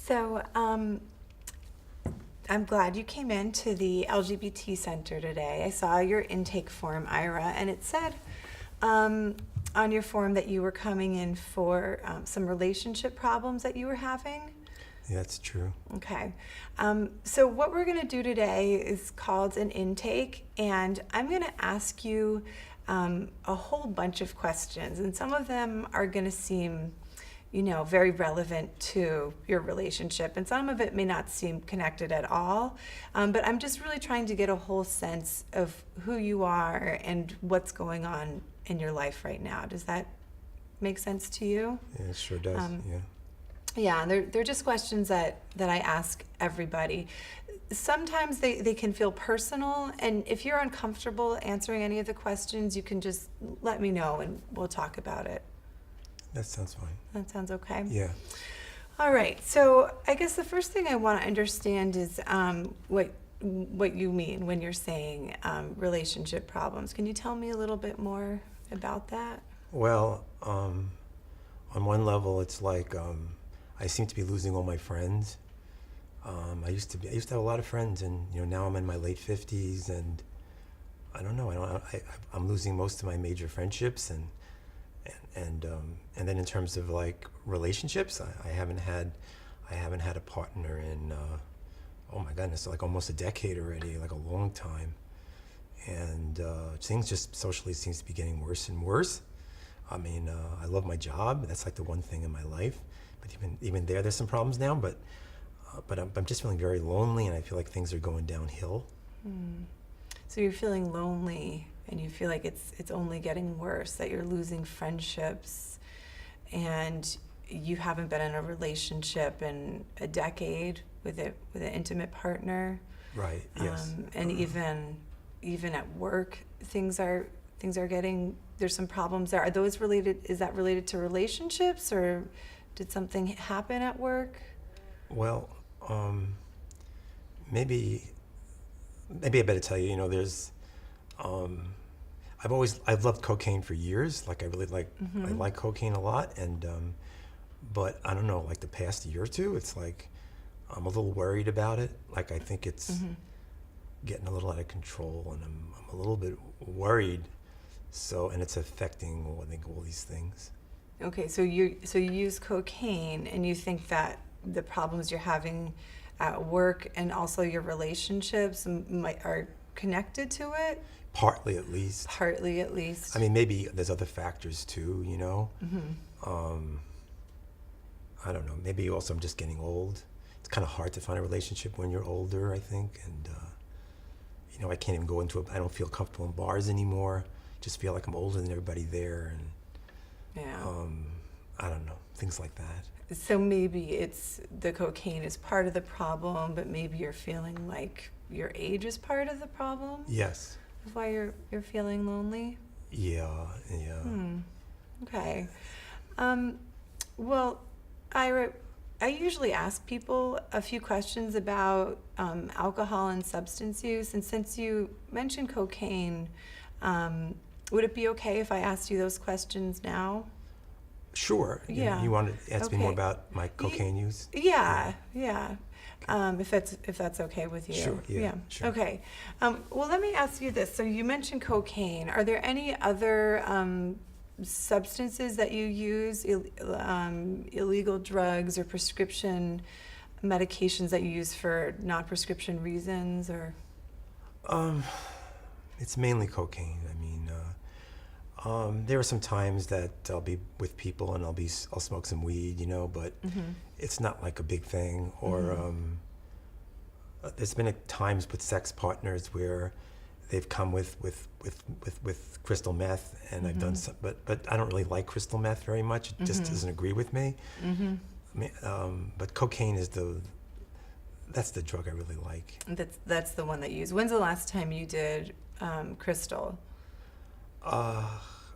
So I'm glad you came into the LGBT Center today. I saw your intake form, Ira, and it said on your form that you were coming in for some relationship problems that you were having. Yeah, that's true. Okay. So what we're going to do today is called an intake, and I'm going to ask you a whole bunch of questions, and some of them are going to seem very relevant to your relationship, and some of it may not seem connected at all. But I'm just really trying to get a whole sense of who you are and what's going on in your life right now. Does that make sense to you? Yeah, it sure does. Yeah. Yeah, they're just questions that I ask everybody. Sometimes they can feel personal, and if you're uncomfortable answering any of the questions, you can just let me know and we'll talk about it. That sounds fine. That sounds okay? Yeah. All right, so I guess the first thing I want to understand is what you mean when you're saying relationship problems. Can you tell me a little bit more about that? Well, on one level, it's like I seem to be losing all my friends. I used to have a lot of friends, and now I'm in my late 50s, and I don't know. I'm losing most of my major friendships, and then in terms of like relationships, I haven't had a partner in oh my goodness, like almost a decade already, like a long time. And things just socially seems to be getting worse and worse. I mean, I love my job. That's like the one thing in my life. But even there's some problems now. But I'm just feeling very lonely, and I feel like things are going downhill. So you're feeling lonely, and you feel like it's only getting worse, that you're losing friendships, and you haven't been in a relationship in a decade with an intimate partner. Right. Yes. And even at work, things are getting, there's some problems there. Are those related? Is that related to relationships, or did something happen at work? Well, maybe I better tell you. There's I've loved cocaine for years. Like I really like I like cocaine a lot, and but I don't know, like the past year or two, it's like I'm a little worried about it. Like I think it's getting a little out of control, and I'm a little bit worried. So, and it's affecting, I think, all these things. Okay, so you use cocaine, and you think that the problems you're having at work and also your relationships are connected to it? Partly, at least. Partly, at least. I mean, maybe there's other factors too. I don't know. Maybe also I'm just getting old. It's kind of hard to find a relationship when you're older, I think, and I can't even go I don't feel comfortable in bars anymore. Just feel like I'm older than everybody there, and I don't know, things like that. So maybe it's the cocaine is part of the problem, but maybe you're feeling like your age is part of the problem? Yes. That's why you're feeling lonely? Yeah. Okay. Well, Ira, I usually ask people a few questions about alcohol and substance use, and since you mentioned cocaine, would it be okay if I asked you those questions now? Sure. Yeah. You want to ask me more Okay. about my cocaine use? Yeah. If that's okay with you. Sure. Yeah. Sure. Okay. Well, let me ask you this. So you mentioned cocaine. Are there any other substances that you use, illegal drugs or prescription medications that you use for non-prescription reasons, or? It's mainly cocaine. I mean, there are some times that I'll be with people and I'll smoke some weed, but it's not like a big thing. Or there's been times with sex partners where they've come with crystal meth, and I've done some, but I don't really like crystal meth very much. It just doesn't agree with me. I mean, but cocaine is that's the drug I really like. That's the one that you use. When's the last time you did crystal?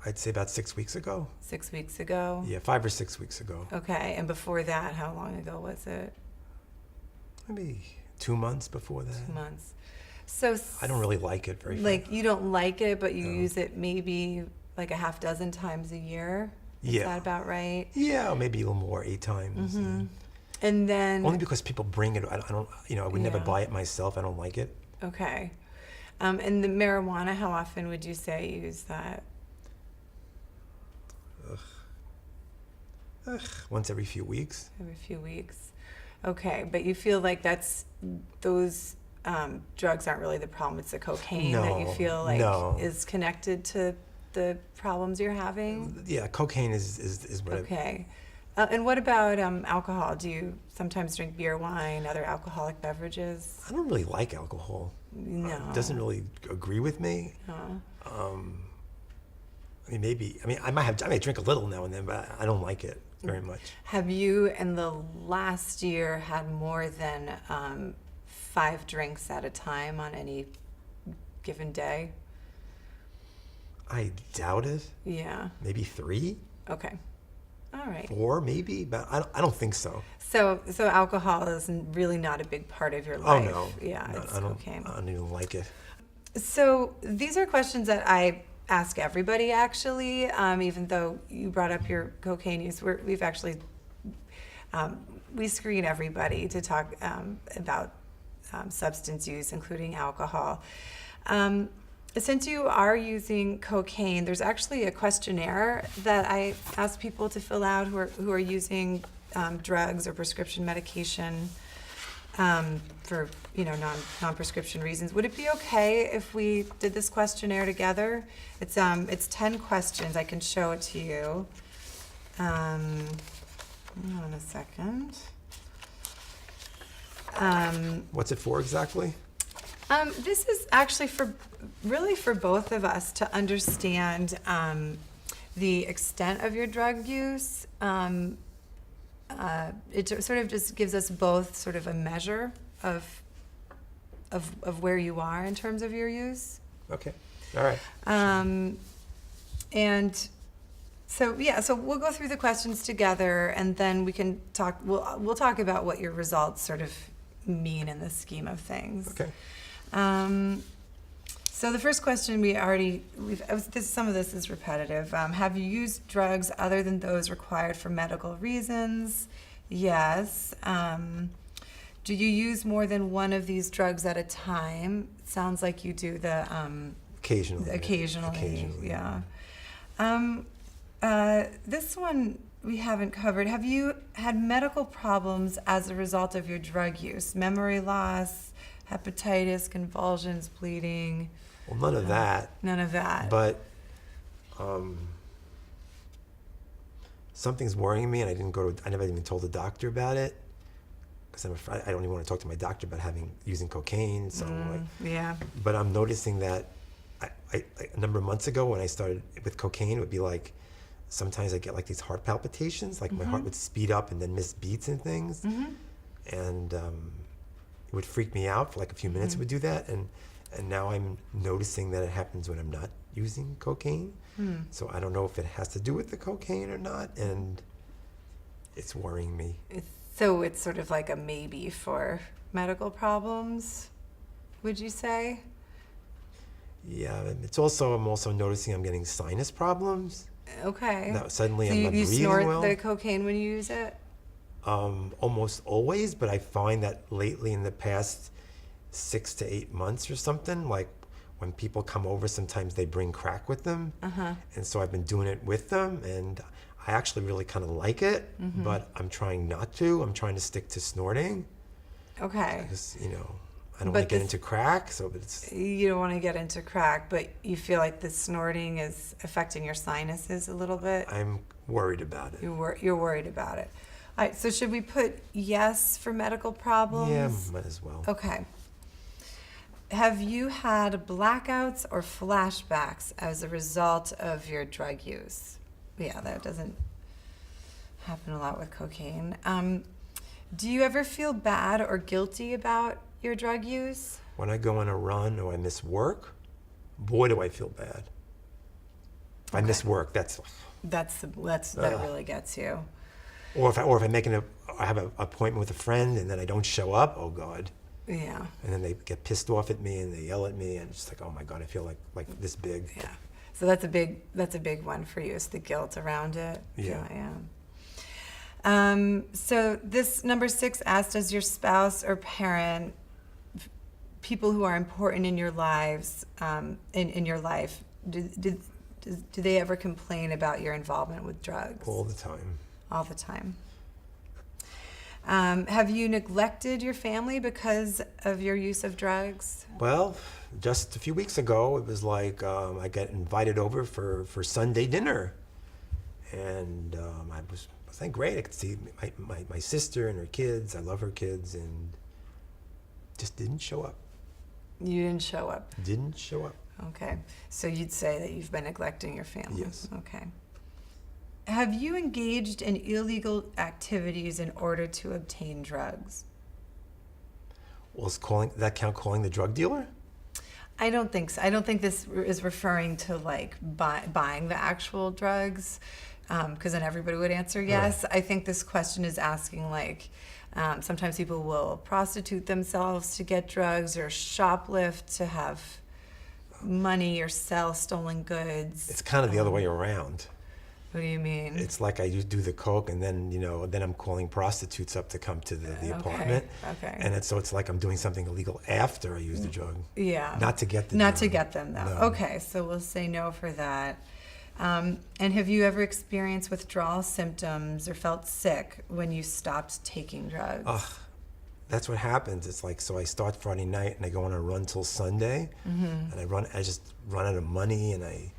I'd say about 6 weeks ago. 6 weeks ago? Yeah, 5 or 6 weeks ago. Okay, and before that, how long ago was it? Maybe 2 months before that. 2 months. So I don't really like it very much. Like, you don't like it, but you use it maybe like a half dozen times a year? Is that about right? Yeah, maybe a little more, 8 times. And then, Only because people bring it. I don't, I would never Yeah. buy it myself. I don't like it. okay. And the marijuana, how often would you say you use that? Once every few weeks. Every few weeks. Okay, but you feel like those drugs aren't really the problem. It's the cocaine that you No, feel like no. is connected to the problems you're having? Yeah, cocaine is what Okay. And what about alcohol? Do you sometimes drink beer, wine, other alcoholic beverages? I don't really like alcohol. No. It doesn't really agree with me. No. I mean, I may drink a little now and then, but I don't like it very much. Have you, in the last year, had more than 5 drinks at a time on any given day? I doubt it. Yeah. Maybe 3, Okay. All right. 4, maybe, but I don't think so. So alcohol is really not a big part of your Oh life. no. Yeah, No, it's I don't. cocaine. I don't even like it. So these are questions that I ask everybody, actually, even though you brought up your cocaine use. We've actually, we screen everybody to talk about substance use, including alcohol. Since you are using cocaine, there's actually a questionnaire that I ask people to fill out who are using drugs or prescription medication for non-prescription reasons. Would it be okay if we did this questionnaire together? It's 10 questions. I can show it to you. Hang on a second. What's it for exactly? This is actually for both of us to understand the extent of your drug use. It sort of just gives us both sort of a measure of where you are in terms of your use. Okay. All right. And so we'll go through the questions together, and then we can talk. We'll talk about what your results sort of mean in the scheme of things. Okay. So the first question some of this is repetitive. Have you used drugs other than those required for medical reasons? Yes. Do you use more than one of these drugs at a time? It sounds like you do the Occasionally. Occasionally. Yeah. This one we haven't covered. Have you had medical problems as a result of your drug use? Memory loss, hepatitis, convulsions, bleeding? Well, none of that. None of that. But something's worrying me, and I never even told the doctor about it because I'm afraid. I don't even want to talk to my doctor about using cocaine. So yeah. But I'm noticing that a number of months ago when I started with cocaine, it would be like sometimes I get like these heart palpitations, like my heart would speed up and then miss beats and things, and it would freak me out for like a few minutes. It would do that, and now I'm noticing that it happens when I'm not using cocaine. So I don't know if it has to do with the cocaine or not, and it's worrying me. So it's sort of like a maybe for medical problems, would you say? Yeah, I'm also noticing I'm getting sinus problems. Okay. Now suddenly So I'm not you breathing snort well. the cocaine when you use it? Almost always, but I find that lately in the past 6 to 8 months or something, like when people come over, sometimes they bring crack with them. And so I've been doing it with them, and I actually really kind of like it, but I'm trying not to. I'm trying to stick to snorting. Okay. Because, I don't want to get into crack, but it's... You don't want to get into crack, but you feel like the snorting is affecting your sinuses a little bit? I'm worried about it. You're worried about it. All right, so should we put yes for medical problems? Yeah, might as well. Okay. Have you had blackouts or flashbacks as a result of your drug use? Yeah, that doesn't happen a lot with cocaine. Do you ever feel bad or guilty about your drug use? When I go on a run or I miss work, boy, do I feel bad. If I miss work, that really gets you. Or if I have an appointment with a friend and then I don't show up, oh God. Yeah. And then they get pissed off at me and they yell at me, and it's like, oh my God, I feel like this big. Yeah. So that's a big one for you, is the guilt around it. Yeah. So this number 6 asked, does your spouse or parent, people who are important in your lives, in your life, do they ever complain about your involvement with drugs? All the time. All the time. Have you neglected your family because of your use of drugs? Well, just a few weeks ago, it was like I got invited over for Sunday dinner. And I was thinking, great, I could see my sister and her kids. I love her kids, and just didn't show up. You didn't show up? Didn't show up. Okay. So you'd say that you've been neglecting your family? Yes. Okay. Have you engaged in illegal activities in order to obtain drugs? Well, that count calling the drug dealer? I don't think so. I don't think this is referring to like buying the actual drugs, because then everybody would answer yes. Right. I think this question is asking like, sometimes people will prostitute themselves to get drugs or shoplift to have money or sell stolen goods. It's kind of the other way around. What do you mean? It's like I do the coke, and then then I'm calling prostitutes up to come to the apartment. Okay. And it's like I'm doing something illegal after I use the drug. Yeah. Not to get the Not drug. to get them though. No. Okay, so we'll say no for that. And have you ever experienced withdrawal symptoms or felt sick when you stopped taking drugs? That's what happens. It's like, so I start Friday night and I go on a run till Sunday, and I just run out of money, and I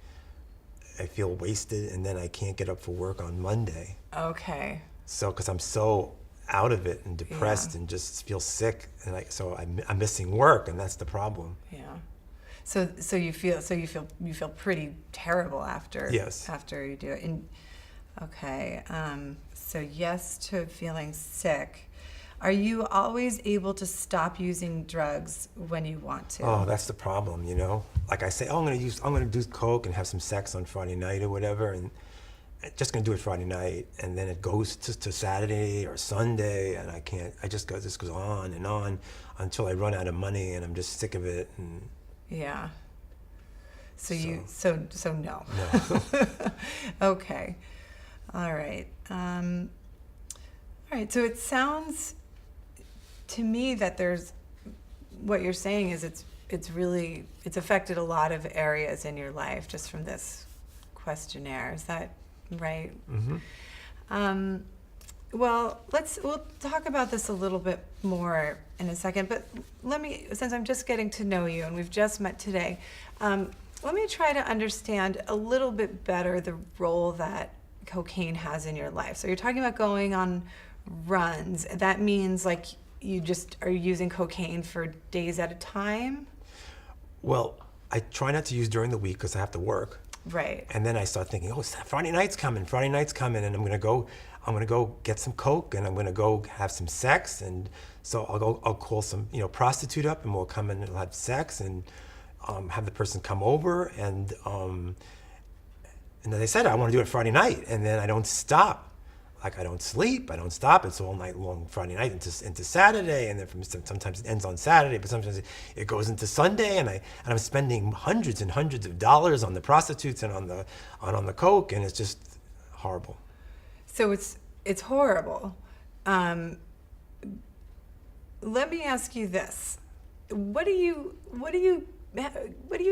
feel wasted, and then I can't get up for work on Monday. Okay. So, because I'm so out of it and depressed and just feel sick, and I'm missing work, and that's the problem. Yeah. So you feel pretty terrible after. Yes. After you do it. And okay. So yes to feeling sick. Are you always able to stop using drugs when you want to? Oh, that's the problem, Like I say, I'm gonna do coke and have some sex on Friday night or whatever, and I'm just gonna do it Friday night, and then it goes to Saturday or Sunday, and I can't. This goes on and on until I run out of money, and I'm just sick of it. And yeah. So no. No. Okay. All right. All right. So it sounds to me that what you're saying is it's affected a lot of areas in your life just from this questionnaire. Is that right? Mm-hmm. Well, we'll talk about this a little bit more in a second, but since I'm just getting to know you and we've just met today, let me try to understand a little bit better the role that cocaine has in your life. So you're talking about going on runs. That means like you just are using cocaine for days at a time? Well, I try not to use during the week because I have to work. Right. And then I start thinking, Friday night's coming, and I'm gonna go get some coke, and I'm gonna go have some sex, and so I'll call some prostitute up, and we'll come in and have sex, and have the person come over, and then they said I want to do it Friday night, and then I don't stop. Like I don't sleep, I don't stop. It's all night long, Friday night into Saturday, and then sometimes it ends on Saturday, but sometimes it goes into Sunday, and I'm spending hundreds and hundreds of dollars on the prostitutes and on the coke, and it's just horrible. So it's horrible. Let me ask you this: what do you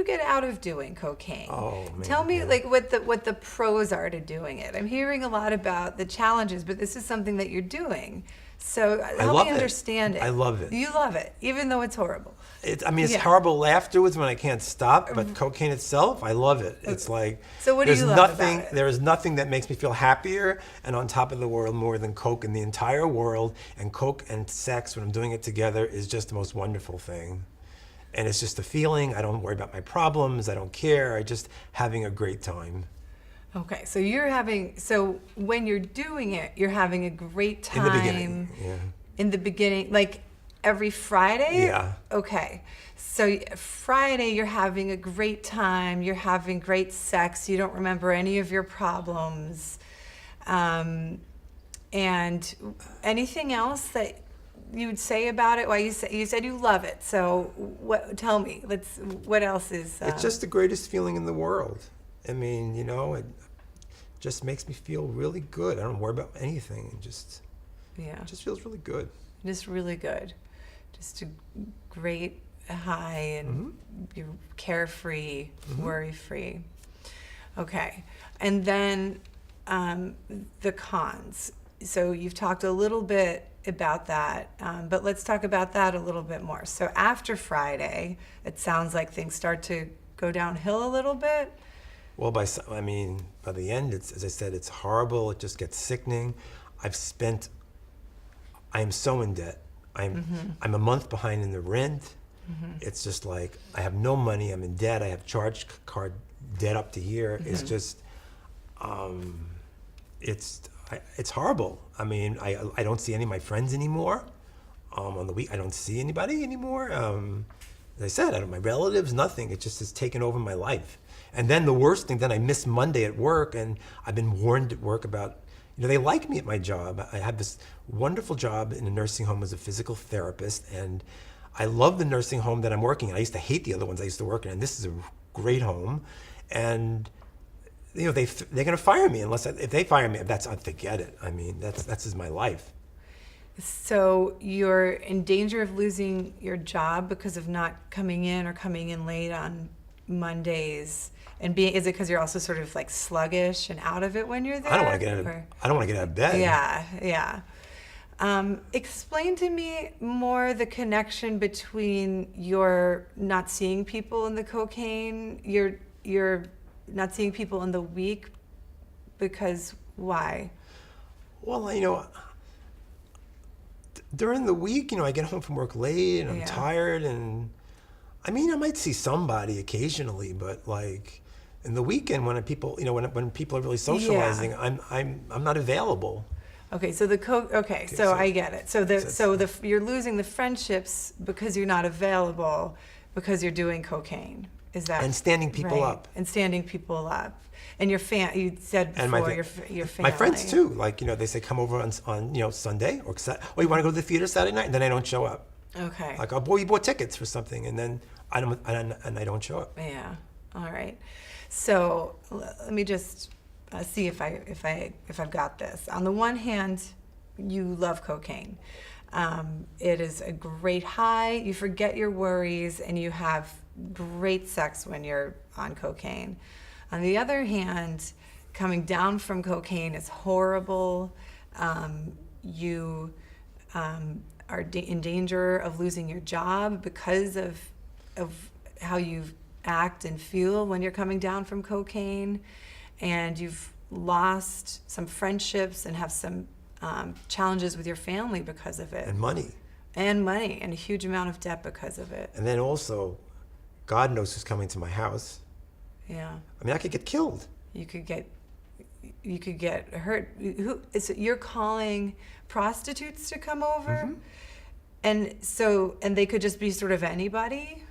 get out of doing cocaine? Oh, man. Tell me like what the pros are to doing it. I'm hearing a lot about the challenges, but this is something that you're doing. So help me understand it. I love it. You love it, even though it's horrible. It's horrible afterwards when I can't stop, but cocaine itself, I love it. It's like, so what do you love about it? There is nothing that makes me feel happier and on top of the world more than coke in the entire world. And coke and sex, when I'm doing it together, is just the most wonderful thing. And it's just a feeling. I don't worry about my problems. I don't care. I'm just having a great time. Okay, so when you're doing it, you're having a great time. In the beginning, yeah. In the beginning, like every Friday? Yeah. Okay, so Friday you're having a great time, you're having great sex, you don't remember any of your problems. And anything else that you would say about it? Well, you said you love it, so tell me, what else is... It's just the greatest feeling in the world. I mean, just makes me feel really good. I don't worry about anything, and just Yeah. it just feels really good. Just really good. Just a great high, and you're carefree, worry-free. Okay. And then the cons. So you've talked a little bit about that, but let's talk about that a little bit more. So after Friday, it sounds like things start to go downhill a little bit. Well, by the end, it's, as I said, it's horrible. It just gets sickening. I am so in debt. I'm a month behind in the rent. It's just like I have no money. I'm in debt. I have charge card debt up to here. It's just, it's horrible. I mean, I don't see any of my friends anymore. On the week, I don't see anybody anymore. As I said, I don't, my relatives, nothing. It just has taken over my life. And then the worst thing, then I miss Monday at work, and I've been warned at work about, they like me at my job. I have this wonderful job in a nursing home as a physical therapist, and I love the nursing home that I'm working in. I used to hate the other ones I used to work in, and this is a great home. And they're going to fire me if they fire me. Forget it. I mean, that's just my life. So you're in danger of losing your job because of not coming in or coming in late on Mondays. And is it because you're also sort of like sluggish and out of it when you're there? I don't want to get out of bed. Yeah. Explain to me more the connection between your not seeing people in the cocaine, you're not seeing people in the week, because why? Well, during the week, I get home from work late and I'm tired, and I might see somebody occasionally, but like in the weekend when people, when people are really socializing, I'm not available. Okay, so so I get it. So you're losing the friendships because you're not available because you're doing cocaine. Is that and standing people right? up. And standing people up. And you said before your family. My friends too. Like, they say come over on Sunday or you want to go to the theater Saturday night, and then I don't show up. Okay. Like, you bought tickets for something, and then I don't show up. Yeah. All right. So let me just see if I've got this. On the one hand, you love cocaine. It is a great high. You forget your worries, and you have great sex when you're on cocaine. On the other hand, coming down from cocaine is horrible. You are in danger of losing your job because of how you act and feel when you're coming down from cocaine, and you've lost some friendships and have some challenges with your family because of it. And money, and a huge amount of debt because of it. And then also, God knows who's coming to my house. Yeah. I could get killed. You could get hurt. You're calling prostitutes to come over? And they could just be sort of anybody?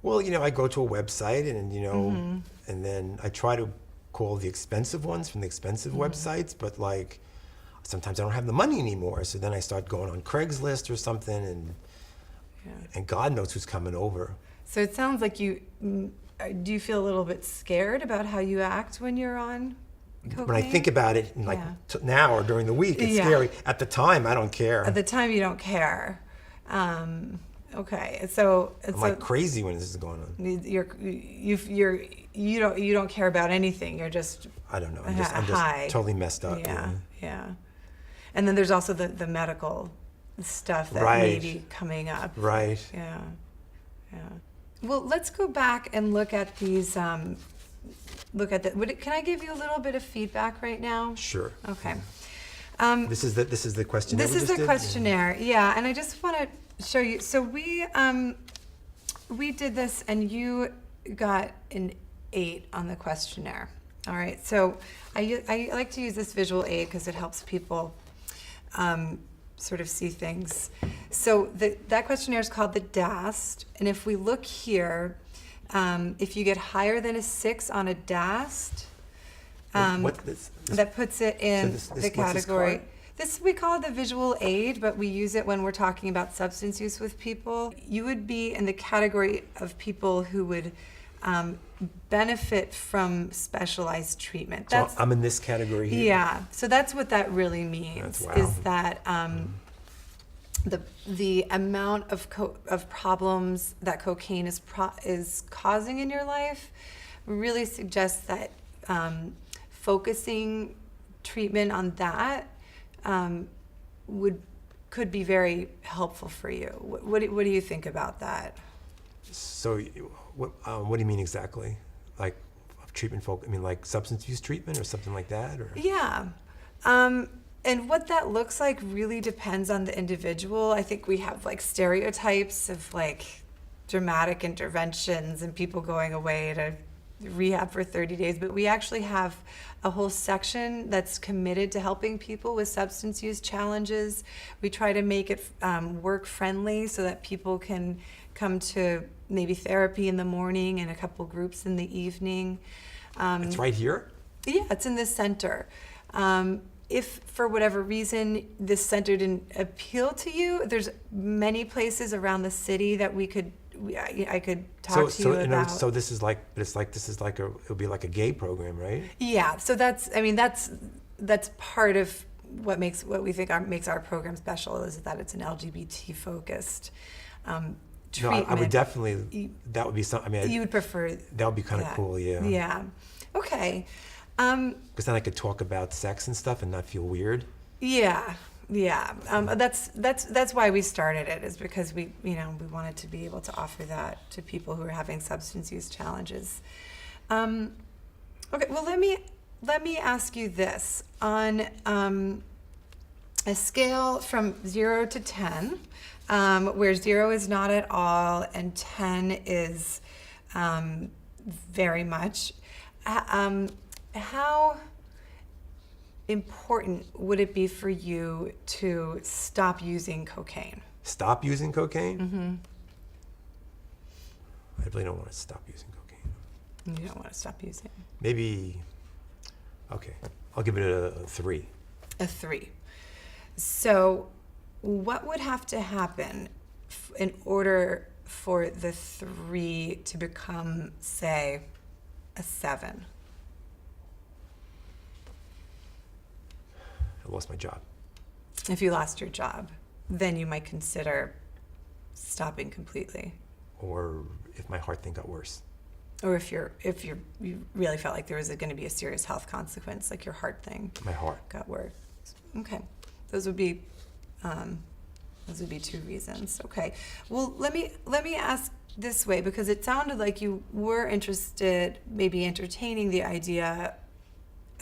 Well, I go to a website and, and then I try to call the expensive ones from the expensive websites, but like sometimes I don't have the money anymore. So then I start going on Craigslist or something, and God knows who's coming over. So it sounds like do you feel a little bit scared about how you act when you're on cocaine? When I think about it, now or during the week, it's scary. At the time, I don't care. At the time, you don't care. Okay, so I'm like crazy when this is going on. You don't care about anything. You're just I don't know. I'm just totally messed up. Yeah. And then there's also the medical stuff that may be coming up. Right. Yeah. Well, let's go back and look at these. Can I give you a little bit of feedback right now? Sure. Okay. This is the questionnaire. This is the questionnaire. Yeah, and I just want to show you. So we did this, and you got an 8 on the questionnaire. All right. So I like to use this visual aid because it helps people sort of see things. So that questionnaire is called the DAST, and if we look here, if you get higher than a 6 on a DAST, that puts it in the category. This we call it the visual aid, but we use it when we're talking about substance use with people. You would be in the category of people who would benefit from specialized treatment. So I'm in this category here? Yeah, so that's what that really means, Wow. is that the amount of problems that cocaine is causing in your life really suggests that focusing treatment on that could be very helpful for you. What do you think about that? So what do you mean exactly? Like treatment I mean like substance use treatment or something like that? Or? Yeah. And what that looks like really depends on the individual. I think we have like stereotypes of like dramatic interventions and people going away to rehab for 30 days, but we actually have a whole section that's committed to helping people with substance use challenges. We try to make it work friendly so that people can come to maybe therapy in the morning and a couple groups in the evening. It's right here? Yeah, it's in this center. If for whatever reason this center didn't appeal to you, there's many places around the city that I could talk to you about. So this is like, it'll be like a gay program, right? Yeah, so that's part of what we think makes our program special, is that it's an LGBT focused treatment. No, I would definitely, that would be something, I mean, you would prefer that would be kind of cool, yeah. Yeah, okay. Because then I could talk about sex and stuff and not feel weird. Yeah. That's why we started it, is because we wanted to be able to offer that to people who are having substance use challenges. Okay, well let me ask you this. On a scale from 0 to 10, where 0 is not at all and 10 is very much, how important would it be for you to stop using cocaine? Stop using cocaine? Mm-hmm. I really don't want to stop using cocaine. You don't want to stop using? Maybe, okay, I'll give it a 3. A 3. So what would have to happen in order for the 3 to become, say, a 7? I lost my job. If you lost your job, then you might consider stopping completely. Or if my heart thing got worse. Or if you really felt like there was going to be a serious health consequence, like your heart thing. My heart got worse. Okay, those would be 2 reasons. Okay, well let me ask this way, because it sounded like you were interested, maybe entertaining the idea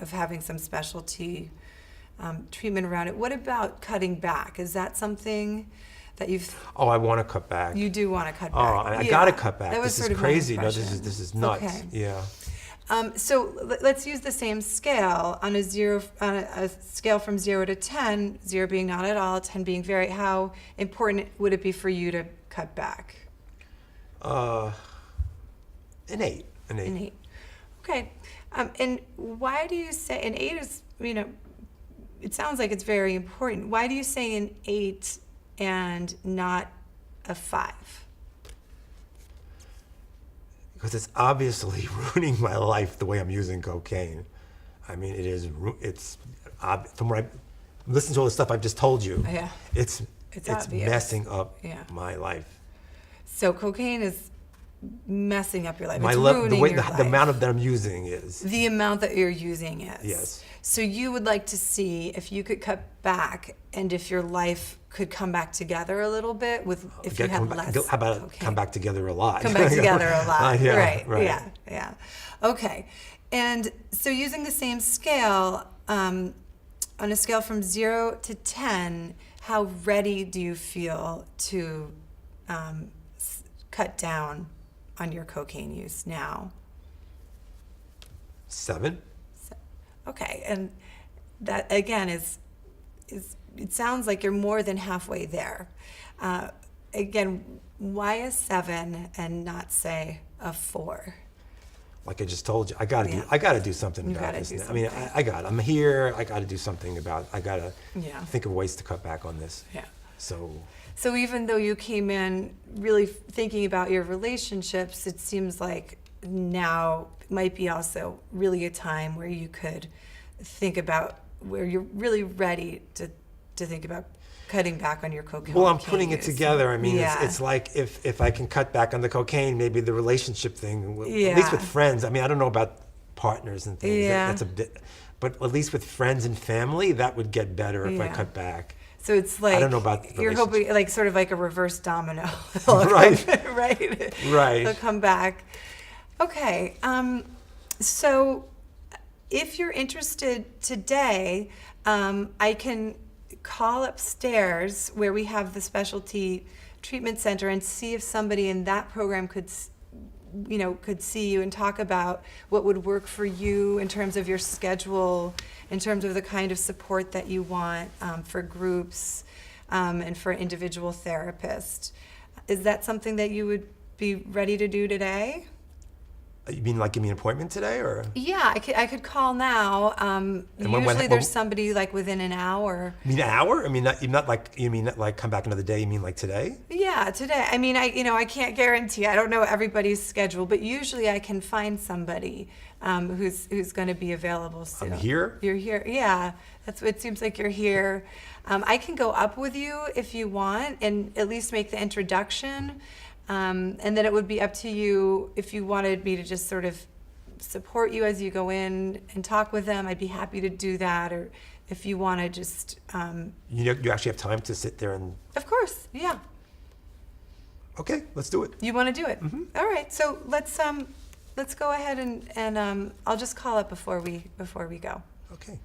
of having some specialty treatment around it. What about cutting back? Is that something that you've... Oh, I want to cut back. You do want to cut back. Oh, I got to cut back. That was This sort is of my crazy. No, impression. this is nuts. Okay. Yeah. So let's use the same scale on a scale from 0 to 10, 0 being not at all, 10 being very. How important would it be for you to cut back? An 8. An 8. Okay. And why do you say an 8 is, it sounds like it's very important. Why do you say an 8 and not a 5? Because it's obviously ruining my life the way I'm using cocaine. I mean, it's from what I'm listening to all the stuff I've just told you. Yeah. It's obvious. messing up my life. So cocaine is messing up your life. My it's ruining your life. The amount that I'm using is. The amount that you're using is. Yes. So you would like to see if you could cut back, and if your life could come back together a little bit if you had less. How about cocaine. Come back together a lot? Come back together a lot. Yeah, right. Yeah. Okay. And so using the same scale, on a scale from 0 to 10, how ready do you feel to cut down on your cocaine use now? 7. Okay, and that again is it sounds like you're more than halfway there. Again, why a 7 and not say a 4? Like I just told you, I gotta do something about this. I mean, I'm here. I gotta do something about. I gotta think of ways to cut back on this. Yeah. So even though you came in really thinking about your relationships, it seems like now might be also really a time where you could think about where you're really ready to think about cutting back on your cocaine. Well, I'm putting it use. together. I mean, Yeah. it's like if I can cut back on the cocaine, maybe the relationship thing, at Yeah. least with friends. I mean, I don't know about partners and things. Yeah. That's a bit, but at least with friends and family, that would get better if I Yeah. cut back. So it's like, I don't know about the you're hoping, relationship. like sort of like a reverse domino. Right. Right. Right. They'll come back. Okay. So if you're interested today, I can call upstairs where we have the specialty treatment center and see if somebody in that program could see you and talk about what would work for you in terms of your schedule, in terms of the kind of support that you want for groups and for individual therapists. Is that something that you would be ready to do today? You mean like give me an appointment today, or? Yeah, I could call now. Usually there's somebody like within an hour. You mean an hour? I mean, you mean not like come back another day? You mean like today? Yeah, today. I mean, I can't guarantee. I don't know everybody's schedule, but usually I can find somebody who's going to be available soon. I'm here? You're here. Yeah, it seems like you're here. I can go up with you if you want and at least make the introduction. And then it would be up to you if you wanted me to just sort of support you as you go in and talk with them. I'd be happy to do that. Or if you want to just... You actually have time to sit there and... Of course, yeah. Okay, let's do it. You want to do it? Mm-hmm. All right, so let's go ahead and I'll just call up before we go. Okay.